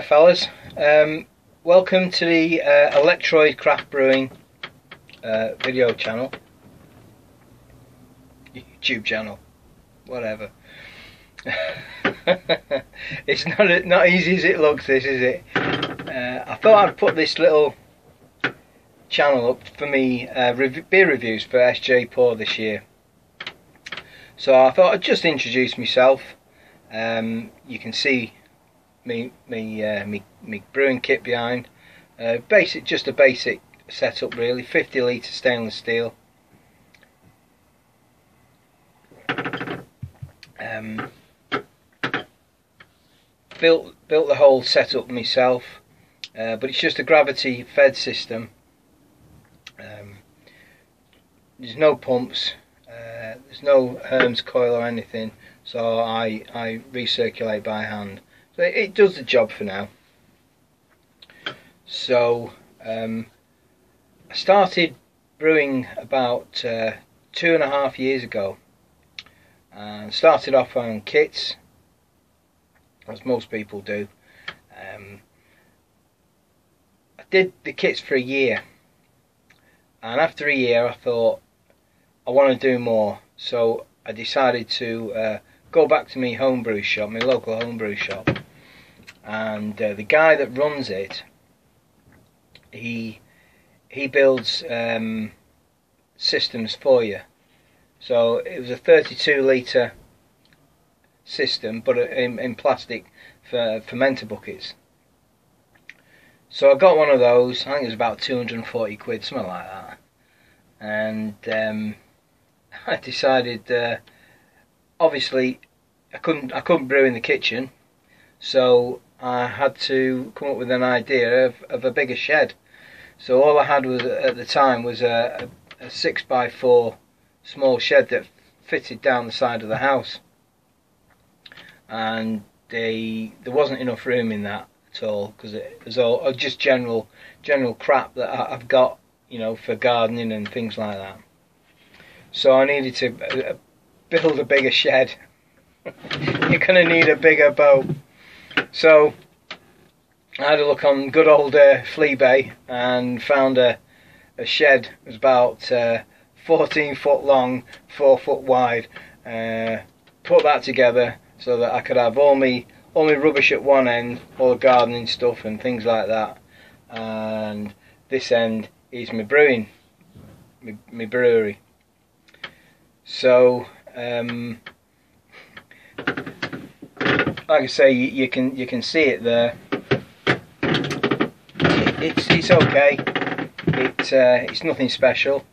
fellas, welcome to the Electroid Craft Brewing video channel, YouTube channel, whatever. It's not easy as it looks, this, is it? I thought I'd put this little channel up for me beer reviews for SJ Pour this year. So I thought I'd just introduce myself. You can see me brewing kit behind. Just a basic setup really. 50 litre stainless steel. Built the whole setup myself, but it's just a gravity fed system. There's no pumps, there's no Hermes coil or anything, so I recirculate by hand. So it does the job for now. So I started brewing about 2.5 years ago, and started off on kits, as most people do. I did the kits for a year, and after a year I thought I want to do more, so I decided to go back to my homebrew shop, my local homebrew shop, and the guy that runs it, he builds systems for you. So it was a 32 litre system, but in plastic for fermenter buckets. So I got one of those. I think it was about 240 quid, something like that. And I decided, obviously I couldn't brew in the kitchen, so I had to come up with an idea of a bigger shed. So all I had was at the time was a 6x4 small shed that fitted down the side of the house, and there wasn't enough room in that at all, because it was all just general crap that I've got, you know, for gardening and things like that. So I needed to build a bigger shed. You're gonna need a bigger boat. So I had a look on good old Fleabay and found a shed. It was about 14 foot long, 4 foot wide. Put that together so that I could have all my rubbish at one end, all the gardening stuff and things like that, and this end is my brewing, my brewery. So like I say, you can see it there. It's okay. It's nothing special.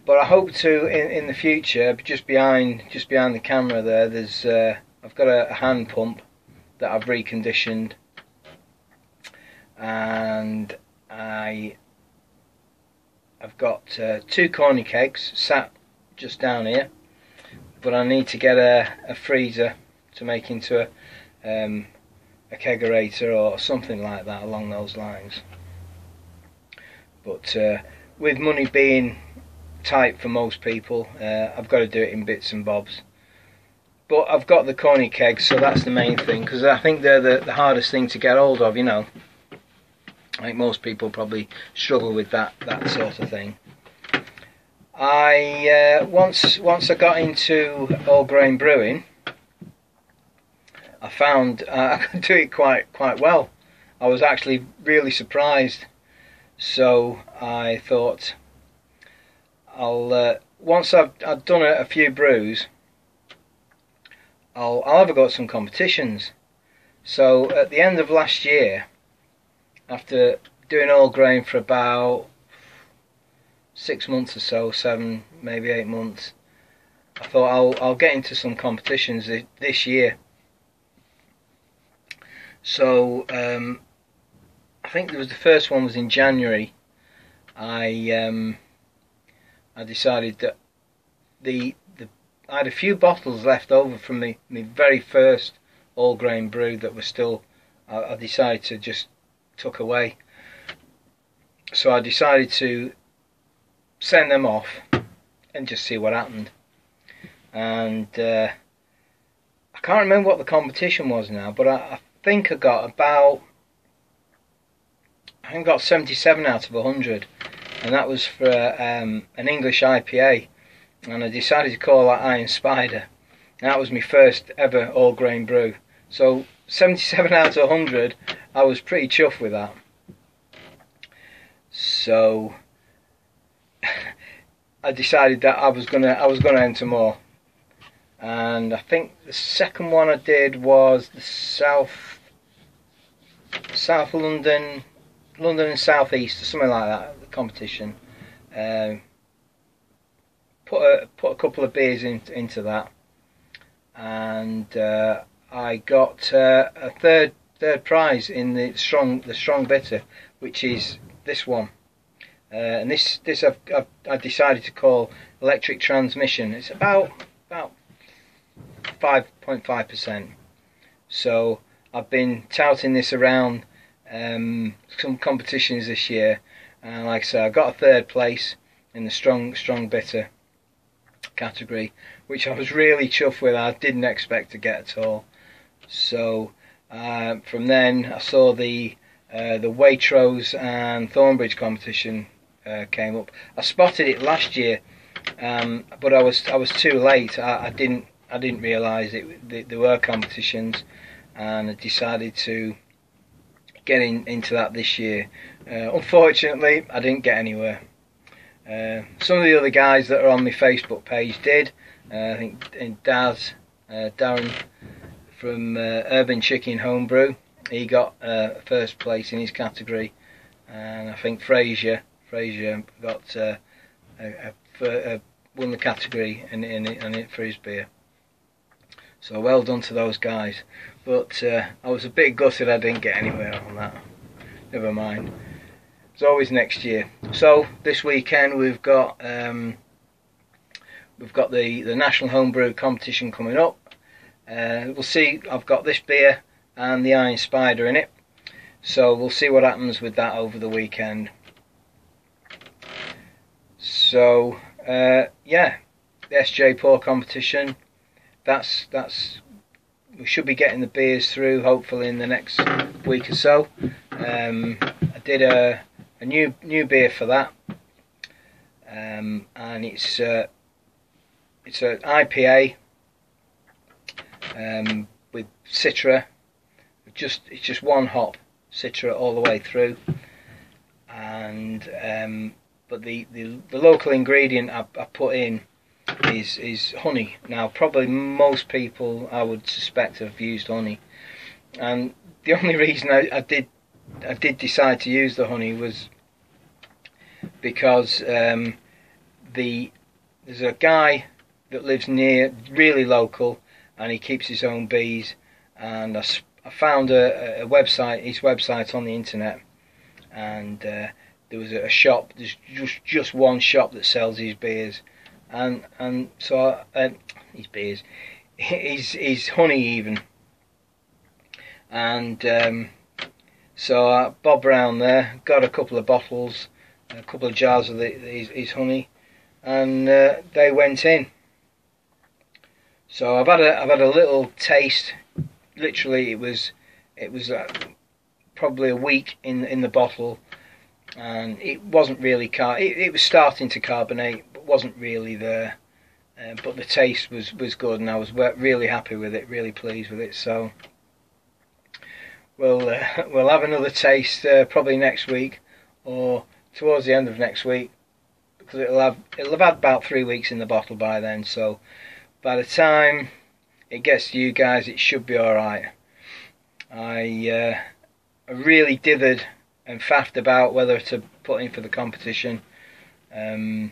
But I hope to in the future, just behind the camera there, there's I've got a hand pump that I've reconditioned, and I've got 2 corny kegs sat just down here, but I need to get a freezer to make into a kegerator or something like that along those lines. But with money being tight for most people, I've got to do it in bits and bobs. But I've got the corny kegs, so that's the main thing, because I think they're the hardest thing to get hold of, you know. I think most people probably struggle with that sort of thing. I once I got into all grain brewing, I found I could do it quite well. I was actually really surprised. So I thought, once I've done a few brews, I'll have a go at some competitions. So at the end of last year, after doing all grain for about 6 months or so, 7, maybe 8 months, I thought I'll get into some competitions this year. So I think the first one was in January. I decided that I had a few bottles left over from my very first all grain brew that was still, I decided to just tuck away. So I decided to send them off and just see what happened. And I can't remember what the competition was now, but I think I got about, I think I got 77 out of 100, and that was for an English IPA, and I decided to call that Iron Spider. And that was my first ever all grain brew. So 77 out of 100, I was pretty chuffed with that. So I decided that I was gonna enter more, and I think the second one I did was the South London and South East, or something like that. The competition. Put a couple of beers into that, and I got a third prize in the strong bitter, which is this one. And this I decided to call Electric Transmission. It's about 5.5%. So I've been touting this around some competitions this year, and like I said, I got a third place in the strong bitter category, which I was really chuffed with. I didn't expect to get at all. So from then I saw the Waitrose and Thornbridge competition came up. I spotted it last year, but I was too late. I didn't realise there were competitions, and I decided to get into that this year. Unfortunately, I didn't get anywhere. Some of the other guys that are on my Facebook page did. I think Darren from Urban Chicken Homebrew, he got first place in his category, and I think Fraser got won the category in it for his beer. So well done to those guys. But I was a bit gutted I didn't get anywhere on that. Never mind. It's always next year. So this weekend we've got the National Homebrew competition coming up. We'll see. I've got this beer and the Iron Spider in it, so we'll see what happens with that over the weekend. So yeah, the SJ Pour competition. That's we should be getting the beers through hopefully in the next week or so. I did a new beer for that, and it's an IPA with Citra. It's just one hop, Citra, all the way through, and but the local ingredient I put in is honey. Now probably most people I would suspect have used honey, and the only reason I did decide to use the honey was because there's a guy that lives near, really local, and he keeps his own bees, and I found a website, his website on the internet, and there was a shop. There's just one shop that sells his beers, and so his beers, his honey even, and so I bobbed around there, got a couple of bottles, a couple of jars of his honey, and they went in. So I've had a little taste. Literally, it was probably a week in the bottle, and it wasn't really it was starting to carbonate, but wasn't really there. But the taste was good, and I was really happy with it, really pleased with it. So we'll have another taste probably next week or towards the end of next week, because it'll have had about 3 weeks in the bottle by then. So by the time it gets to you guys, it should be alright. I really dithered and faffed about whether to put in for the competition, but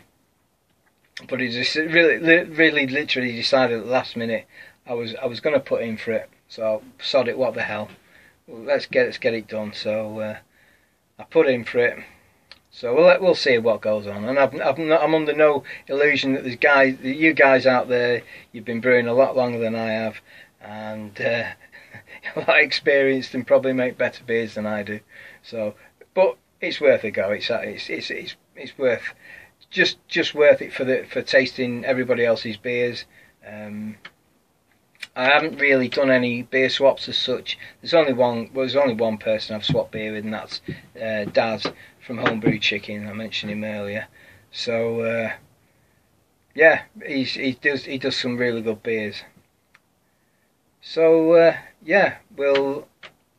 it just really literally decided at the last minute I was going to put in for it. So sod it, what the hell, let's get it done. So I put in for it. So we'll see what goes on, and I'm under no illusion that there's you guys out there, you've been brewing a lot longer than I have, and a lot experienced and probably make better beers than I do. So, but it's worth a go. It's worth just worth it for tasting everybody else's beers, I haven't really done any beer swaps as such. There's only one person I've swapped beer with, and that's Daz from Homebrew Chicken. I mentioned him earlier. So yeah, he does some really good beers. So yeah, we'll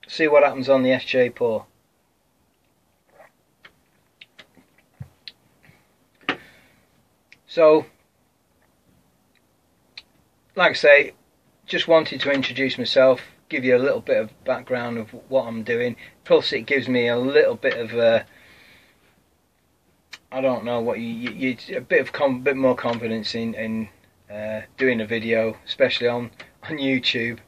see what happens on the SJ pour. So, like I say, just wanted to introduce myself, give you a little bit of background of what I'm doing. Plus, it gives me a little bit of I don't know what a bit more confidence in doing a video, especially on YouTube.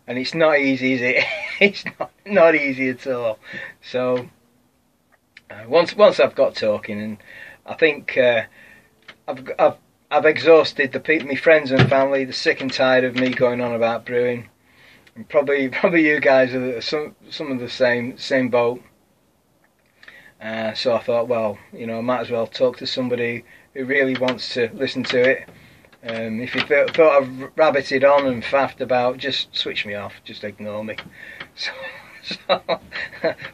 And it's not easy, is it? It's not easy at all. So once I've got talking, and I think I've exhausted my friends and family. They're sick and tired of me going on about brewing. And probably you guys are some of the same boat. So I thought, well, I might as well talk to somebody who really wants to listen to it. If you thought I've rabbited on and faffed about, just switch me off, just ignore me. So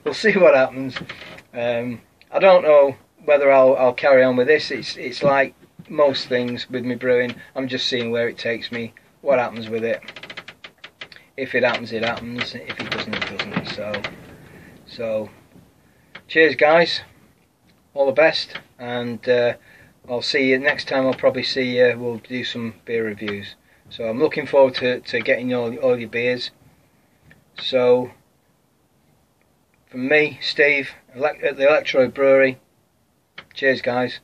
we'll see what happens. I don't know whether I'll carry on with this. It's like most things with me brewing. I'm just seeing where it takes me, what happens with it. If it happens, it happens. If it doesn't, it doesn't. So cheers, guys. All the best, and I'll see you next time. I'll probably see you. We'll do some beer reviews. So I'm looking forward to getting all your beers. So from me, Steve, at the Electroid Brewery. Cheers, guys.